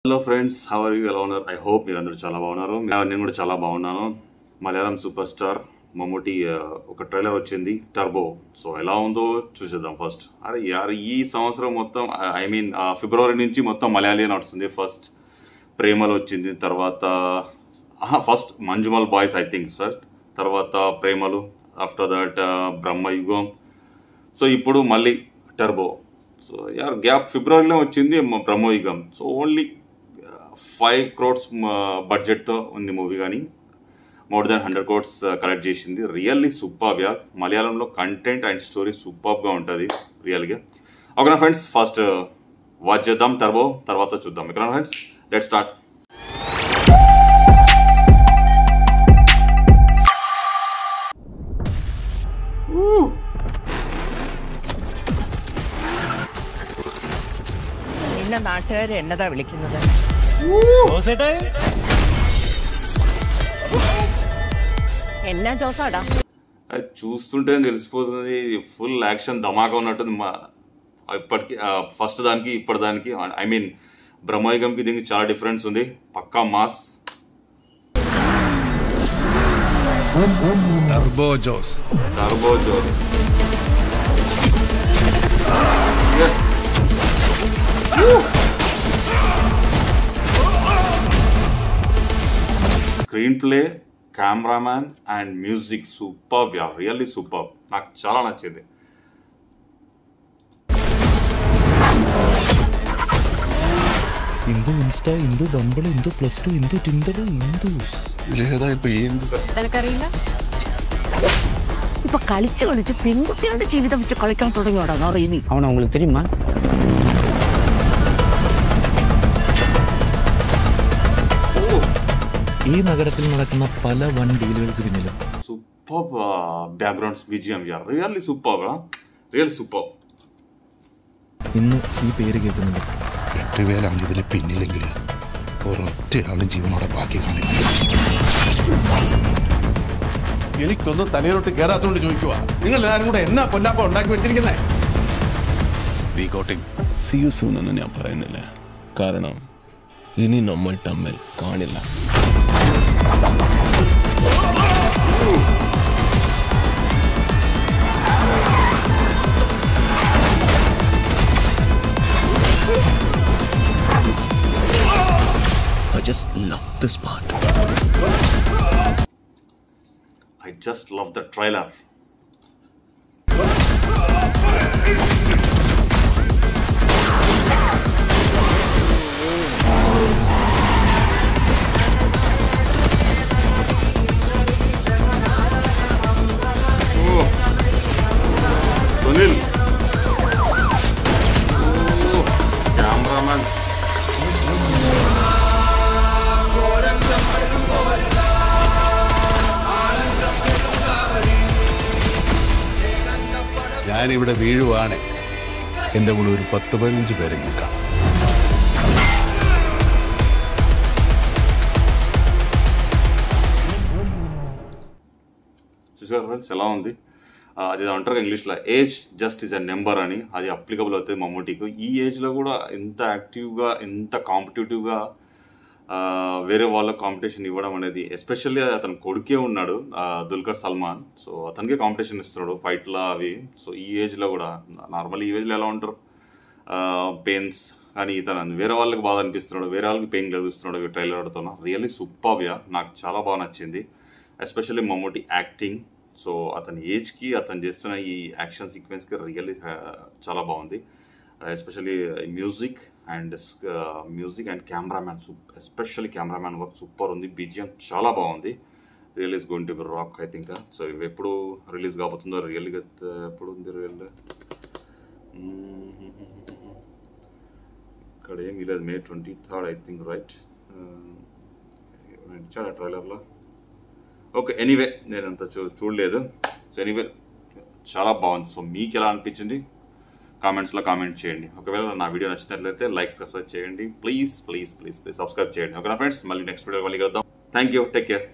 Hello friends, how are you? ఎలా ఉన్నారు? I hope మీరందరూ చాలా బాగున్నారు. నేను కూడా చాలా బాగున్నాను. మలయాళం సూపర్ స్టార్ మమ్ముటి ఒక ట్రైలర్ వచ్చింది, టర్బో. సో ఎలా ఉందో చూసేద్దాం ఫస్ట్. అరే యార్, ఈ సంవత్సరం మొత్తం ఐ మీన్ ఫిబ్రవరి నుంచి మొత్తం మలయాళీ నడుస్తుంది. ఫస్ట్ ప్రేమలు వచ్చింది, తర్వాత first Manjummel boys I think sir, తర్వాత ప్రేమలు, ఆఫ్టర్ దట్ బ్రహ్మయుగం. సో ఇప్పుడు మళ్ళీ టర్బో. సో యార్ గ్యాప్ ఫిబ్రవరిలో వచ్చింది బ్రహ్మయుగం. సో ఓన్లీ 5 crores బడ్జెట్తో ఉంది మూవీ, కానీ మోర్ దాన్ 100 crores కలెక్ట్ చేసింది. రియల్లీ సూపర్బ్ యార్. మలయాళంలో కంటెంట్ అండ్ స్టోరీ సూపర్గా ఉంటుంది రియల్గా. ఓకేనా ఫ్రెండ్స్, ఫస్ట్ వాచ్ చేద్దాం టర్బో, తర్వాత చూద్దాం. ఓకేనా ఫ్రెండ్స్, లెట్స్ స్టార్ట్. നാട്ടുകാർ എന്നതാ വിളിക്കുന്നത്? എന്നാ ജോസാടാ? అది చూస్తుంటే తెలిసిపోతుంది, ఫుల్ యాక్షన్ ధమాకా ఉన్నట్టుంది. ఇప్పటికి ఫస్ట్ దానికి ఇప్పటిదానికి ఐ మీన్ బ్రహ్మయుగంకి దీనికి చాలా డిఫరెన్స్ ఉంది. పక్కా mass. Turbo Jose. Screenplay, cameraman and music superb యార్, రియల్లీ సూపర్బ్. నాకు చాలా నచ్చింది. ఇందు ఇన్స్టా, ఇందు డంబుల్, ఇందు +2, ఇందు టిండర్, ఇందు ഇപ്പൊ കളിച്ച് കളിച്ച് പെൺകുട്ടികളുടെ ജീവിതം വെച്ച് കളിക്കാൻ തുടങ്ങിയോടാ അറിയുന്നു. അവൻ അവங்களுக்கு தெரியுமா? ഈ നഗരത്തിൽ നടക്കുന്ന പല വൺ ഡീലുകൾക്ക് പിന്നിലും സൂപ്പർബ് ബാക്ക്ഗ്രൗണ്ട്സ്, BGM യാർ, റിയల్లി സൂപ്പർബ്, റിയൽ സൂപ്പർബ്. ഇന്ന് ഈ പേര് കേൾക്കുന്നുണ്ട്. 8 പേരാണ് ഇതിന് പിന്നിലെങ്കിൽ ഒരൊറ്റയാളും ജീവനോടെ ബാക്കി കാണില്ല. എനിക്കൊന്നും തലയിലോട്ട് കയറാത്തോണ്ട് ചോദിക്കുക, നിങ്ങൾ എല്ലാവരും കൂടെ എന്നാ പൊന്നാപ്പം ഉണ്ടാക്കി വെച്ചിരിക്കുന്നേ? See you soon എന്ന് ഞാൻ പറയുന്നില്ല, കാരണം ഇനി നമ്മൾ തമ്മിൽ കാണില്ല. I just love this part. I just love the trailer. Sunil, cameraman. ഞാനിവിടെ വീഴുവാണ്, എൻ്റെ കൂടെ ഒരു 10-15 പേരെങ്കിലും കാണും. చూసారు ఫ్రెండ్స్ ఎలా ఉంది? అది అంటారు ఇంగ్లీష్లో, age just is a number అని. అది అప్లికబుల్ అవుతుంది మమ్ముటికి. ఈ ఏజ్లో కూడా ఎంత యాక్టివ్గా, ఎంత కాంపిటేటివ్గా వేరే వాళ్ళకు కాంపిటీషన్ ఇవ్వడం అనేది, ఎస్పెషల్లీ అతను కొడుకే ఉన్నాడు దుల్కర్ సల్మాన్. సో అతనికే కాంపిటీషన్ ఇస్తున్నాడు ఫైట్లా అవి. సో ఈ ఏజ్లో కూడా, నార్మల్ ఈ ఏజ్లో ఎలా ఉంటారు పెయిన్స్, కానీ ఇతను వేరే వాళ్ళకి బాధ అనిపిస్తున్నాడు, వేరే వాళ్ళకి పెయిన్ కలిగిస్తున్నాడు ఈ ట్రైలర్ ఆడుతున్నా. Really superb. నాకు చాలా బాగా నచ్చింది, ఎస్పెషల్లీ మమ్ముటి యాక్టింగ్. సో అతని ఏజ్కి, అతను చేస్తున్న ఈ యాక్షన్ సీక్వెన్స్కి రియల్లీ చాలా బాగుంది. Especially music and cameraman, especially cameraman work super ఉంది. BGM చాలా బాగుంది. Release going to be rock I think. So ఇవి ఎప్పుడు రిలీజ్ కాబోతుందో, రియల్గా ఎప్పుడు ఉంది రియల్? ఇక్కడ ఏమీ లేదు, May 23rd I think, right? చాలా ట్రైలర్లో. ఓకే, ఎనీవే నేనంత చూడలేదు. సో ఎనీవే చాలా బాగుంది. సో మీకు ఎలా అనిపించింది కామెంట్స్లో కామెంట్ చేయండి. ఒకవేళ నా వీడియో నచ్చినట్లయితే లైక్, సబ్స్క్రైబ్ చేయండి. ప్లీజ్ సబ్స్క్రైబ్ చేయండి. ఓకేనా ఫ్రెండ్స్, మళ్ళీ నెక్స్ట్ వీడియో మళ్ళీ కలుద్దాం. Thank you, take care.